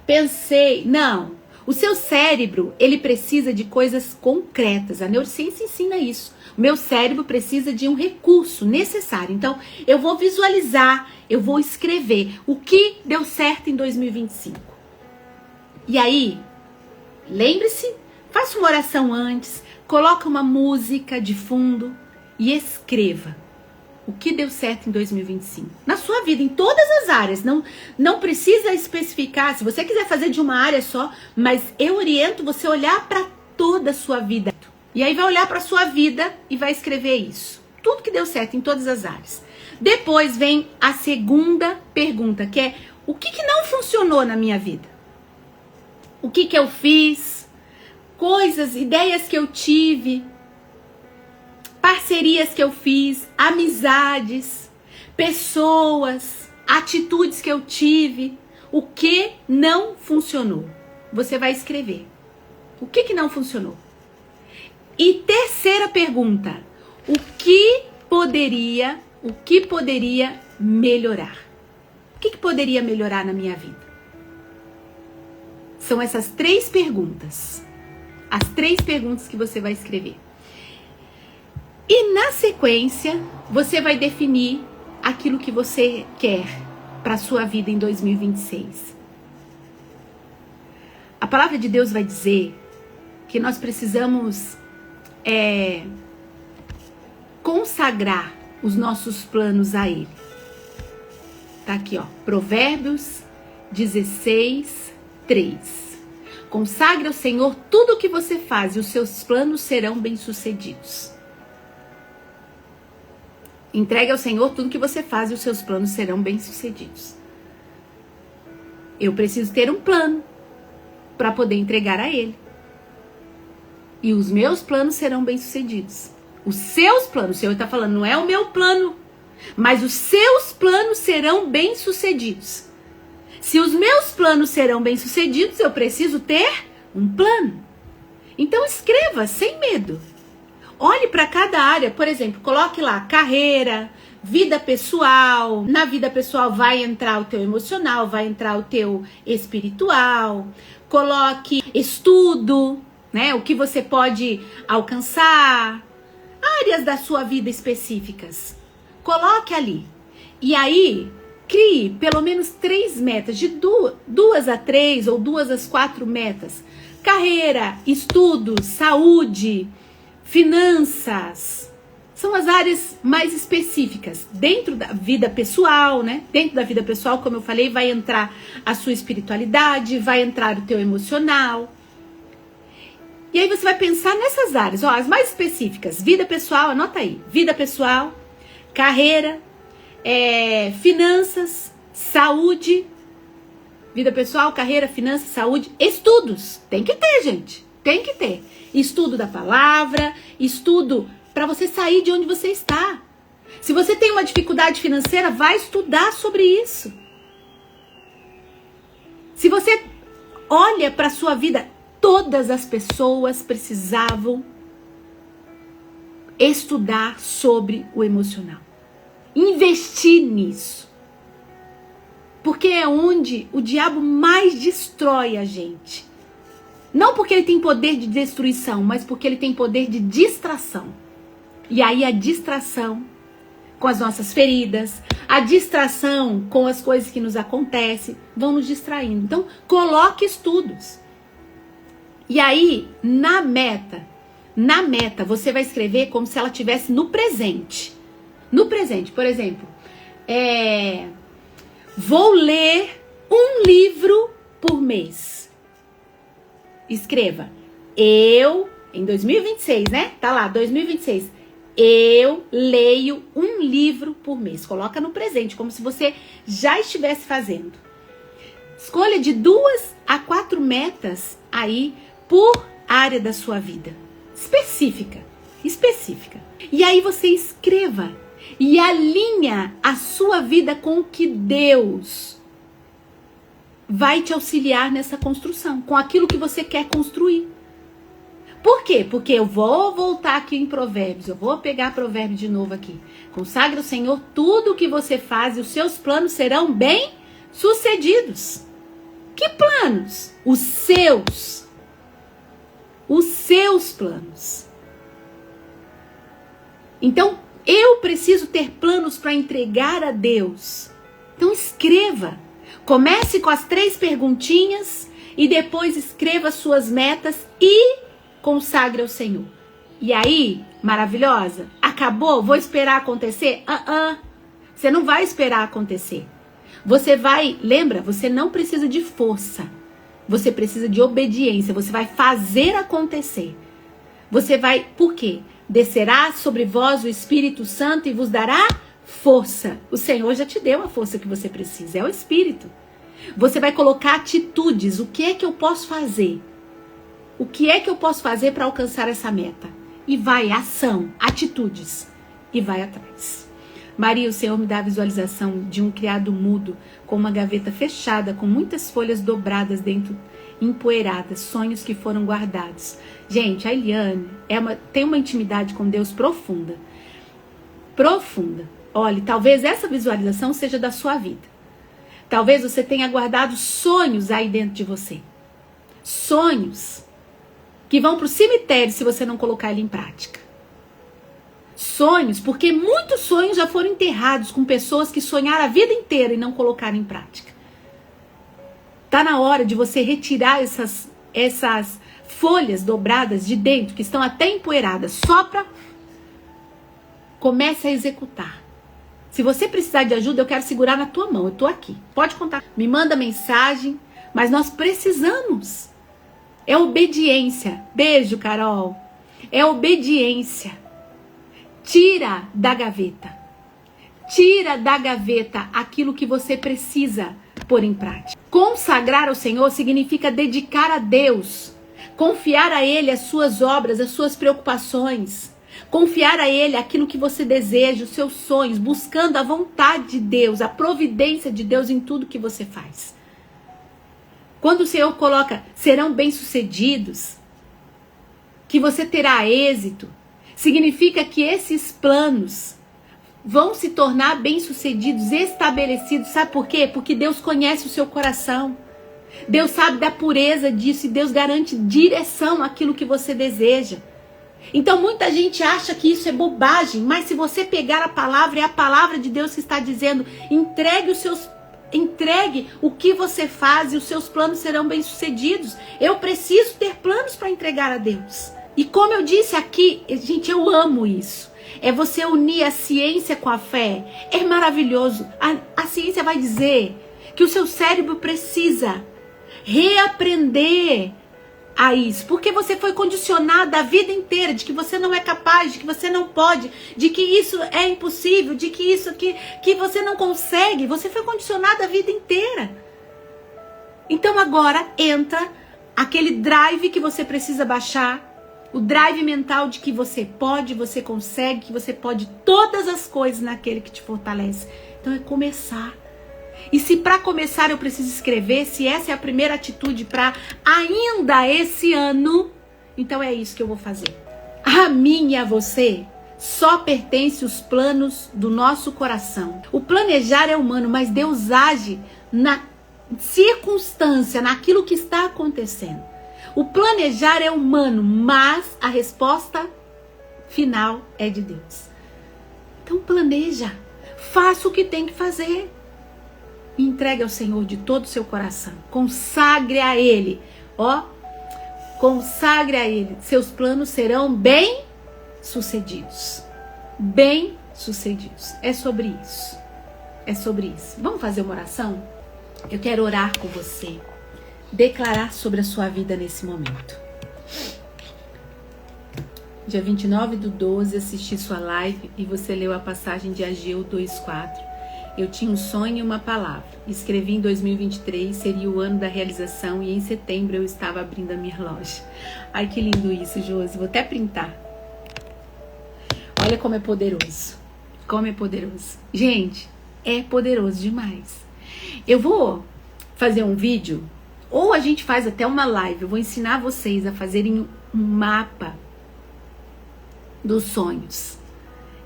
pensei. Não. O seu cérebro, ele precisa de coisas concretas. A neurociência ensina isso. O meu cérebro precisa de um recurso necessário. Então, eu vou visualizar, eu vou escrever o que deu certo em 2025. E aí, lembre-se, faça uma oração antes, coloca uma música de fundo e escreva o que deu certo em 2025. Na sua vida, em todas as áreas. Não precisa especificar, se você quiser fazer de uma área só, mas eu oriento você a olhar para toda a sua vida. E aí vai olhar para a sua vida e vai escrever isso. Tudo que deu certo em todas as áreas. Depois vem a segunda pergunta, que é o que não funcionou na minha vida? O que eu fiz? Coisas, ideias que eu tive, parcerias que eu fiz, amizades, pessoas, atitudes que eu tive. O que não funcionou? Você vai escrever. O que não funcionou? E terceira pergunta, o que poderia melhorar? O que poderia melhorar na minha vida? São essas três perguntas. As 3 perguntas que você vai escrever. E na sequência, você vai definir aquilo que você quer para a sua vida em 2026. A palavra de Deus vai dizer que nós precisamos consagrar os nossos planos a Ele. Tá aqui, ó, Provérbios 16, 3. Consagre ao Senhor tudo o que você faz e os seus planos serão bem-sucedidos. Entregue ao Senhor tudo que você faz e os seus planos serão bem-sucedidos. Eu preciso ter um plano para poder entregar a Ele. E os meus planos serão bem-sucedidos. Os seus planos, o Senhor está falando, não é o meu plano, mas os seus planos serão bem-sucedidos. Se os meus planos serão bem-sucedidos, eu preciso ter um plano. Então escreva sem medo. Olhe para cada área, por exemplo, coloque lá carreira, vida pessoal. Na vida pessoal vai entrar o teu emocional, vai entrar o teu espiritual. Coloque estudo, né? O que você pode alcançar. Áreas da sua vida específicas. Coloque ali. E aí, crie pelo menos 3 metas, de 2 a 3 ou 2 a 4 metas. Carreira, estudo, saúde, finanças. São as áreas mais específicas. Dentro da vida pessoal, né? Dentro da vida pessoal, como eu falei, vai entrar a sua espiritualidade, vai entrar o teu emocional. E aí você vai pensar nessas áreas, ó, as mais específicas. Vida pessoal, anota aí. Vida pessoal, carreira, finanças, saúde. Vida pessoal, carreira, finanças, saúde. Estudos. Tem que ter, gente. Tem que ter. Estudo da palavra, estudo para você sair de onde você está. Se você tem uma dificuldade financeira, vai estudar sobre isso. Se você olha para a sua vida, todas as pessoas precisavam estudar sobre o emocional. Investir nisso. Porque é onde o diabo mais destrói a gente. Não porque ele tem poder de destruição, mas porque ele tem poder de distração. E aí a distração com as nossas feridas, a distração com as coisas que nos acontecem, vão nos distraindo. Então, coloque estudos. E aí, na meta, você vai escrever como se ela estivesse no presente. No presente, por exemplo, vou ler um livro por mês. Escreva, em 2026, né? Tá lá, 2026. Eu leio um livro por mês. Coloca no presente, como se você já estivesse fazendo. Escolha de 2 a 4 metas aí por área da sua vida. Específica. E aí você escreva e alinha a sua vida com o que Deus vai te auxiliar nessa construção, com aquilo que você quer construir. Por quê? Porque eu vou voltar aqui em Provérbios, eu vou pegar Provérbios de novo aqui. Consagre ao Senhor tudo o que você faz e os seus planos serão bem-sucedidos. Que planos? Os seus planos. Então, eu preciso ter planos para entregar a Deus. Então, escreva. Comece com as 3 perguntinhas e depois escreva as suas metas e consagre ao Senhor. E aí, maravilhosa, acabou? Vou esperar acontecer? Você não vai esperar acontecer. Você vai, lembra, você não precisa de força. Você precisa de obediência. Você vai fazer acontecer. Você vai, por quê? Descerá sobre vós o Espírito Santo e vos dará força. O Senhor já te deu a força que você precisa, é o Espírito. Você vai colocar atitudes. O que é que eu posso fazer? O que é que eu posso fazer para alcançar essa meta? E vai, ação, atitudes. E vai atrás. Maria, o Senhor me dá a visualização de um criado mudo com uma gaveta fechada, com muitas folhas dobradas dentro, empoeiradas, sonhos que foram guardados. Gente, a Eliane tem uma intimidade com Deus profunda. Profunda. Olha, talvez essa visualização seja da sua vida. Talvez você tenha guardado sonhos aí dentro de você. Sonhos que vão para o cemitério se você não colocar ele em prática. Sonhos, porque muitos sonhos já foram enterrados com pessoas que sonharam a vida inteira e não colocaram em prática. Tá na hora de você retirar essas folhas dobradas de dentro, que estão até empoeiradas, sopra, comece a executar. Se você precisar de ajuda, eu quero segurar na tua mão, eu tô aqui, pode contar, me manda mensagem, mas nós precisamos, é obediência, beijo Carol, é obediência, tira da gaveta aquilo que você precisa pôr em prática. Consagrar ao Senhor significa dedicar a Deus, confiar a Ele as suas obras, as suas preocupações, confiar a Ele aquilo que você deseja, os seus sonhos, buscando a vontade de Deus, a providência de Deus em tudo que você faz. Quando o Senhor coloca, serão bem-sucedidos, que você terá êxito, significa que esses planos vão se tornar bem-sucedidos, estabelecidos. Sabe por quê? Porque Deus conhece o seu coração. Deus sabe da pureza disso e Deus garante direção àquilo que você deseja. Então muita gente acha que isso é bobagem, mas se você pegar a palavra, é a palavra de Deus que está dizendo, entregue o que você faz e os seus planos serão bem-sucedidos. Eu preciso ter planos para entregar a Deus. E como eu disse aqui, gente, eu amo isso. É você unir a ciência com a fé. É maravilhoso. A ciência vai dizer que o seu cérebro precisa reaprender a isso. Porque você foi condicionado a vida inteira de que você não é capaz, de que você não pode, de que isso é impossível, de que isso que você não consegue. Você foi condicionado a vida inteira. Então agora entra aquele drive que você precisa baixar. O drive mental de que você pode, você consegue, que você pode todas as coisas naquele que te fortalece. Então é começar. E se para começar eu preciso escrever, se essa é a primeira atitude para ainda esse ano, então é isso que eu vou fazer. A mim e a você só pertence os planos do nosso coração. O planejar é humano, mas Deus age na circunstância, naquilo que está acontecendo. O planejar é humano, mas a resposta final é de Deus. Então planeja, faça o que tem que fazer. Entregue ao Senhor de todo o seu coração. Consagre a Ele. Consagre a Ele. Seus planos serão bem-sucedidos. Bem-sucedidos. É sobre isso. É sobre isso. Vamos fazer uma oração? Eu quero orar com você. Declarar sobre a sua vida nesse momento. Dia 29/12, assisti sua live e você leu a passagem de Ageu 2:4. Eu tinha um sonho e uma palavra. Escrevi em 2023, seria o ano da realização e em setembro eu estava abrindo a minha loja. Ai, que lindo isso, Josi. Vou até printar. Olha como é poderoso. Como é poderoso. Gente, é poderoso demais. Eu vou fazer um vídeo, ou a gente faz até uma live. Eu vou ensinar vocês a fazerem um mapa dos sonhos.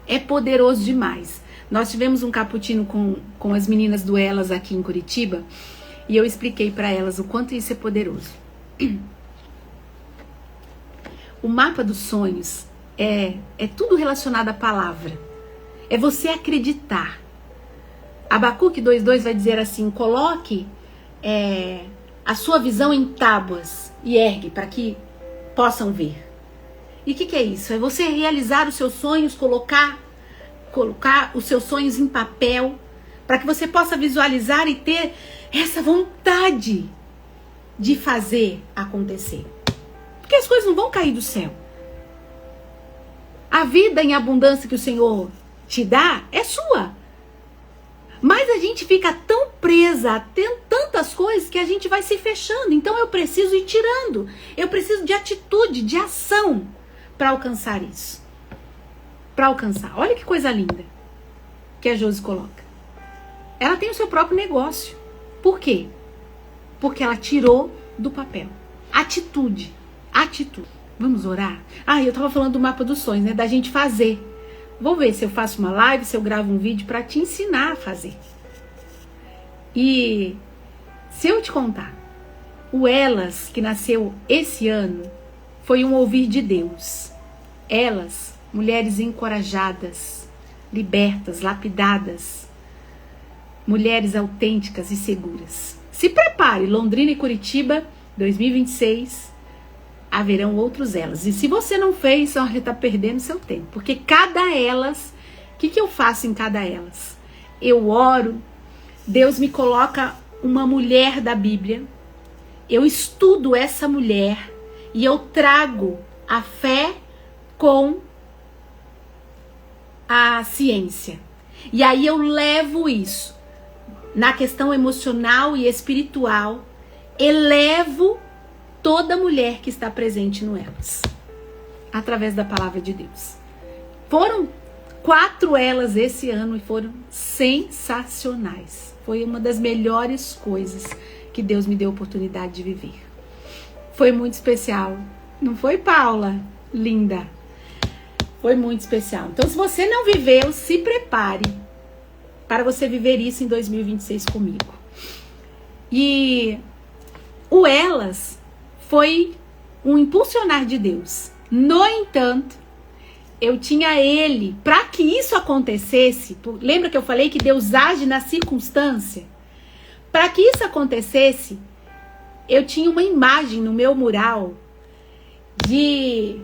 É poderoso demais. Nós tivemos um cappuccino com as meninas do Elas aqui em Curitiba e eu expliquei para elas o quanto isso é poderoso. O mapa dos sonhos é tudo relacionado à palavra. É você acreditar. Abacuque 2:2 vai dizer assim: coloque a sua visão em tábuas e ergue para que possam ver. E o que é isso? É você realizar os seus sonhos, colocar os seus sonhos em papel, para que você possa visualizar e ter essa vontade de fazer acontecer. Porque as coisas não vão cair do céu. A vida em abundância que o Senhor te dá é sua. Mas a gente fica tão presa a tantas coisas que a gente vai se fechando. Então eu preciso ir tirando. Eu preciso de atitude, de ação para alcançar isso. Para alcançar. Olha que coisa linda que a Josi coloca. Ela tem o seu próprio negócio. Por quê? Porque ela tirou do papel. Atitude. Atitude. Vamos orar? Eu tava falando do mapa dos sonhos, né? Da gente fazer. Vou ver se eu faço uma live, se eu gravo um vídeo para te ensinar a fazer. E se eu te contar, o Elas, que nasceu esse ano, foi um ouvir de Deus. Elas, mulheres encorajadas, libertas, lapidadas, mulheres autênticas e seguras. Se prepare, Londrina e Curitiba, 2026, haverão outros elas. E se você não fez, você está perdendo seu tempo. Porque cada elas, o que eu faço em cada elas? Eu oro, Deus me coloca uma mulher da Bíblia, eu estudo essa mulher e eu trago a fé com a ciência. E aí eu levo isso na questão emocional e espiritual, elevo toda mulher que está presente no elas, através da palavra de Deus. Foram 4 elas esse ano e foram sensacionais. Foi uma das melhores coisas que Deus me deu a oportunidade de viver. Foi muito especial. Não foi, Paula? Linda. Foi muito especial. Então, se você não viveu, se prepare para você viver isso em 2026 comigo. E o elas foi um impulsionar de Deus. No entanto, eu tinha ele, para que isso acontecesse, lembra que eu falei que Deus age na circunstância? Para que isso acontecesse, eu tinha uma imagem no meu mural de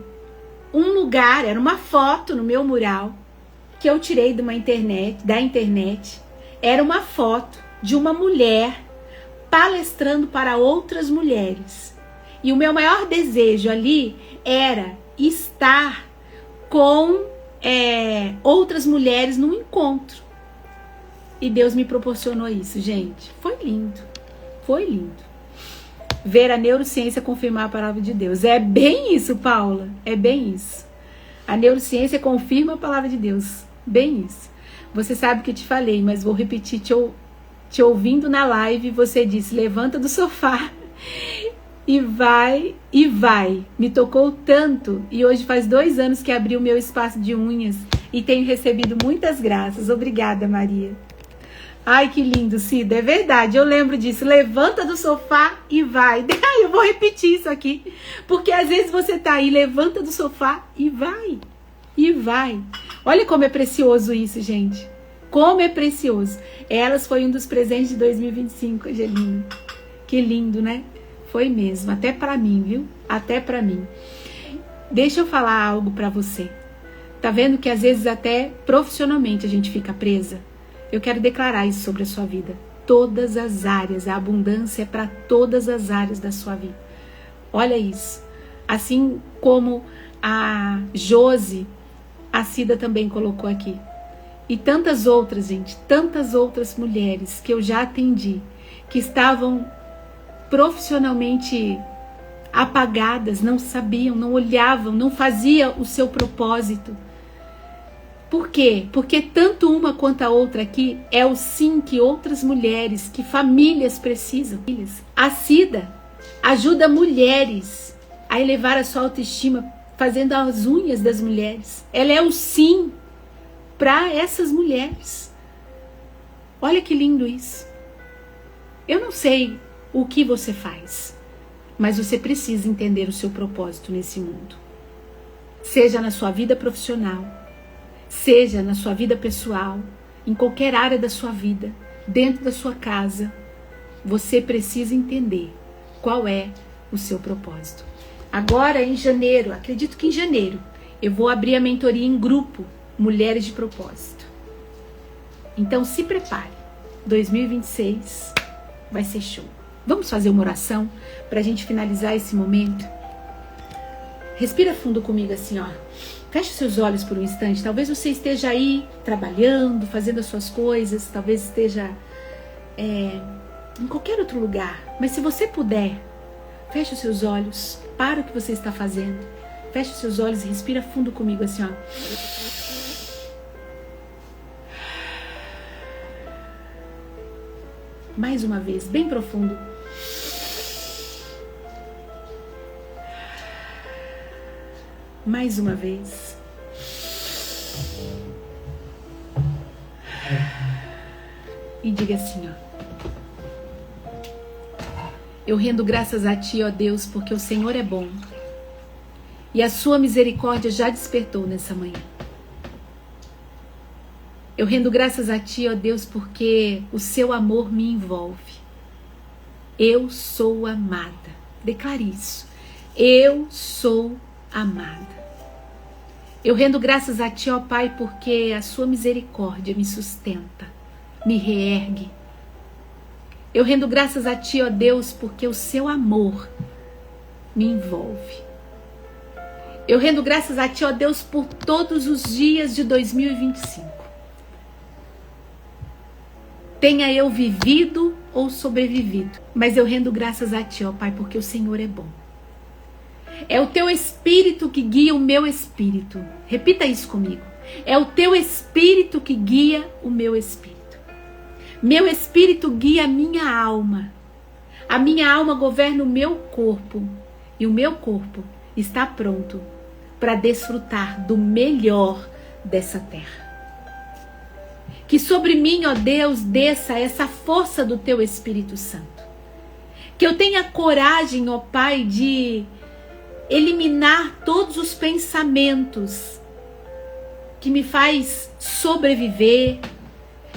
um lugar, era uma foto no meu mural, que eu tirei da internet, era uma foto de uma mulher palestrando para outras mulheres. E o meu maior desejo ali era estar com outras mulheres num encontro. E Deus me proporcionou isso, gente. Foi lindo. Foi lindo. Ver a neurociência confirmar a palavra de Deus. É bem isso, Paula. É bem isso. A neurociência confirma a palavra de Deus. Bem isso. Você sabe que eu te falei, mas vou repetir te ouvindo na live. Você disse, levanta do sofá e vai. Me tocou tanto. E hoje faz 2 anos que abri o meu espaço de unhas e tenho recebido muitas graças. Obrigada, Maria. Ai, que lindo, Cida. É verdade, eu lembro disso. Levanta do sofá e vai. Eu vou repetir isso aqui. Porque às vezes você tá aí, levanta do sofá e vai. E vai. Olha como é precioso isso, gente. Como é precioso. Elas foi um dos presentes de 2025, Angelina. Que lindo, né? Foi mesmo. Até pra mim, viu? Até pra mim. Deixa eu falar algo pra você. Tá vendo que às vezes até profissionalmente a gente fica presa? Eu quero declarar isso sobre a sua vida. Todas as áreas, a abundância é para todas as áreas da sua vida. Olha isso. Assim como a Josi, a Cida também colocou aqui. E tantas outras, gente, tantas outras mulheres que eu já atendi, que estavam profissionalmente apagadas, não sabiam, não olhavam, não faziam o seu propósito. Por quê? Porque tanto uma quanto a outra aqui é o sim que outras mulheres, que famílias precisam. A Cida ajuda mulheres a elevar a sua autoestima, fazendo as unhas das mulheres. Ela é o sim para essas mulheres. Olha que lindo isso. Eu não sei o que você faz, mas você precisa entender o seu propósito nesse mundo. Seja na sua vida profissional, seja na sua vida pessoal, em qualquer área da sua vida, dentro da sua casa, você precisa entender qual é o seu propósito. Agora, em janeiro, acredito que em janeiro, eu vou abrir a mentoria em grupo, Mulheres de Propósito. Então, se prepare. 2026 vai ser show. Vamos fazer uma oração para a gente finalizar esse momento? Respira fundo comigo assim, ó. Feche seus olhos por um instante. Talvez você esteja aí trabalhando, fazendo as suas coisas. Talvez esteja em qualquer outro lugar. Mas se você puder, feche os seus olhos. Para o que você está fazendo. Feche os seus olhos e respira fundo comigo assim, ó. Mais uma vez, bem profundo. Mais uma vez. E diga assim, ó. Eu rendo graças a Ti, ó Deus, porque o Senhor é bom. E a sua misericórdia já despertou nessa manhã. Eu rendo graças a ti, ó Deus, porque o seu amor me envolve. Eu sou amada. Declare isso. Eu sou amada. Eu rendo graças a ti, ó Pai, porque a sua misericórdia me sustenta, me reergue. Eu rendo graças a ti, ó Deus, porque o seu amor me envolve. Eu rendo graças a ti, ó Deus, por todos os dias de 2025. Tenha eu vivido ou sobrevivido, mas eu rendo graças a ti, ó Pai, porque o Senhor é bom. É o teu espírito que guia o meu espírito. Repita isso comigo. É o teu espírito que guia o meu espírito. Meu espírito guia a minha alma. A minha alma governa o meu corpo. E o meu corpo está pronto para desfrutar do melhor dessa terra. Que sobre mim, ó Deus, desça essa força do teu Espírito Santo. Que eu tenha coragem, ó Pai, de eliminar todos os pensamentos que me faz sobreviver,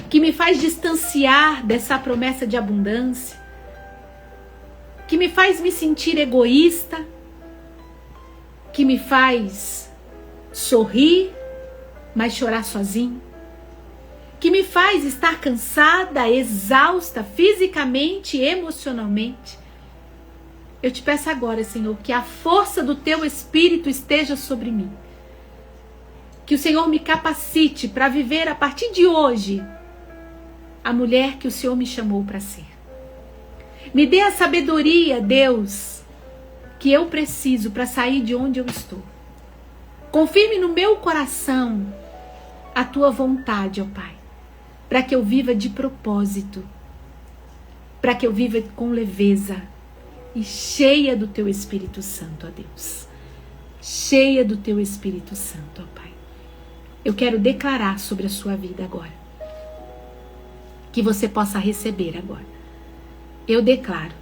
que me faz distanciar dessa promessa de abundância, que me faz me sentir egoísta, que me faz sorrir, mas chorar sozinho, que me faz estar cansada, exausta, fisicamente e emocionalmente. Eu te peço agora, Senhor, que a força do teu Espírito esteja sobre mim. Que o Senhor me capacite para viver a partir de hoje a mulher que o Senhor me chamou para ser. Me dê a sabedoria, Deus, que eu preciso para sair de onde eu estou. Confirme no meu coração a tua vontade, ó Pai, para que eu viva de propósito, para que eu viva com leveza e cheia do teu Espírito Santo, ó Deus. Cheia do teu Espírito Santo, ó Pai. Eu quero declarar sobre a sua vida agora. Que você possa receber agora. Eu declaro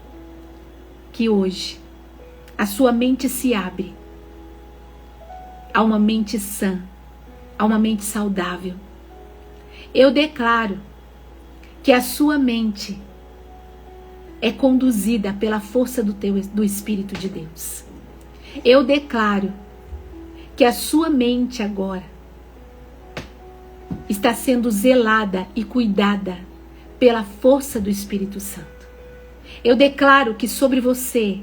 que hoje a sua mente se abre a uma mente sã, a uma mente saudável. Eu declaro que a sua mente é conduzida pela força do Espírito de Deus. Eu declaro que a sua mente agora está sendo zelada e cuidada pela força do Espírito Santo. Eu declaro que sobre você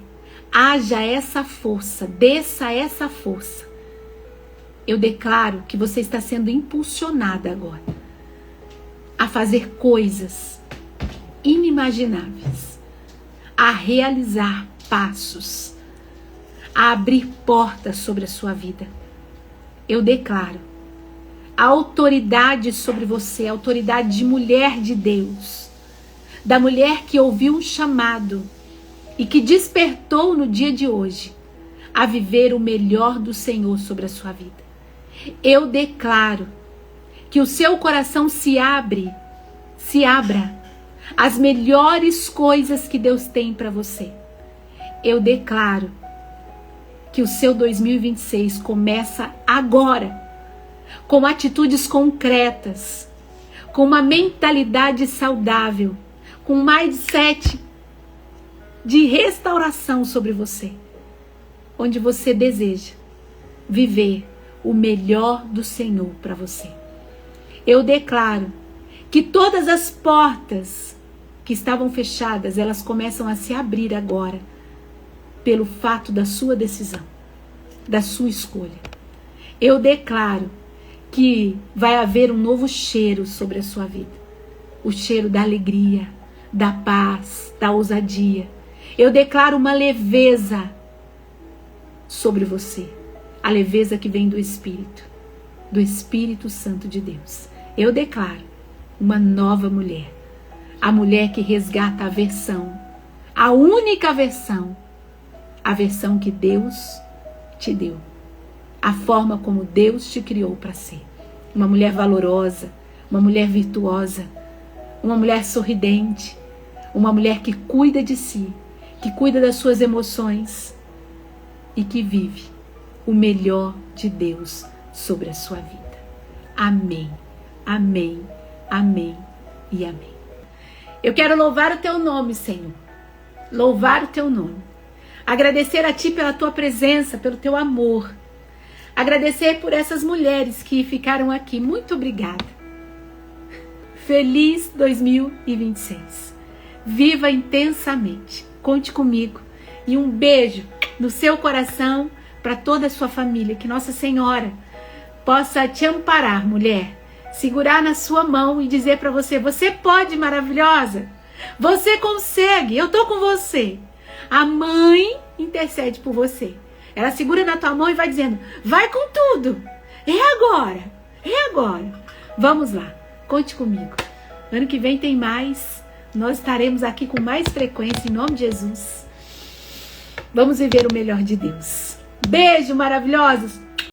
haja essa força, desça essa força. Eu declaro que você está sendo impulsionada agora a fazer coisas inimagináveis, a realizar passos, a abrir portas sobre a sua vida. Eu declaro a autoridade sobre você, a autoridade de mulher de Deus, da mulher que ouviu um chamado e que despertou no dia de hoje a viver o melhor do Senhor sobre a sua vida. Eu declaro que o seu coração se abra às melhores coisas que Deus tem para você. Eu declaro que o seu 2026 começa agora, com atitudes concretas, com uma mentalidade saudável, com um mindset de restauração sobre você, onde você deseja viver o melhor do Senhor para você. Eu declaro que todas as portas que estavam fechadas, elas começam a se abrir agora, pelo fato da sua decisão, da sua escolha. Eu declaro que vai haver um novo cheiro sobre a sua vida. O cheiro da alegria, da paz, da ousadia. Eu declaro uma leveza sobre você. A leveza que vem do Espírito Santo de Deus. Eu declaro uma nova mulher. A mulher que resgata a versão. A única versão. A versão que Deus te deu. A forma como Deus te criou para ser. Uma mulher valorosa, uma mulher virtuosa, uma mulher sorridente, uma mulher que cuida de si, que cuida das suas emoções e que vive o melhor de Deus sobre a sua vida. Amém, amém, amém e amém. Eu quero louvar o teu nome, Senhor. Louvar o teu nome. Agradecer a ti pela tua presença, pelo teu amor. Agradecer por essas mulheres que ficaram aqui. Muito obrigada. Feliz 2026. Viva intensamente. Conte comigo. E um beijo no seu coração para toda a sua família. Que Nossa Senhora possa te amparar, mulher. Segurar na sua mão e dizer para você: você pode, maravilhosa. Você consegue. Eu tô com você. A mãe intercede por você. Ela segura na tua mão e vai dizendo: vai com tudo. É agora. É agora. Vamos lá. Conte comigo. Ano que vem tem mais. Nós estaremos aqui com mais frequência em nome de Jesus. Vamos viver o melhor de Deus. Beijo, maravilhosos.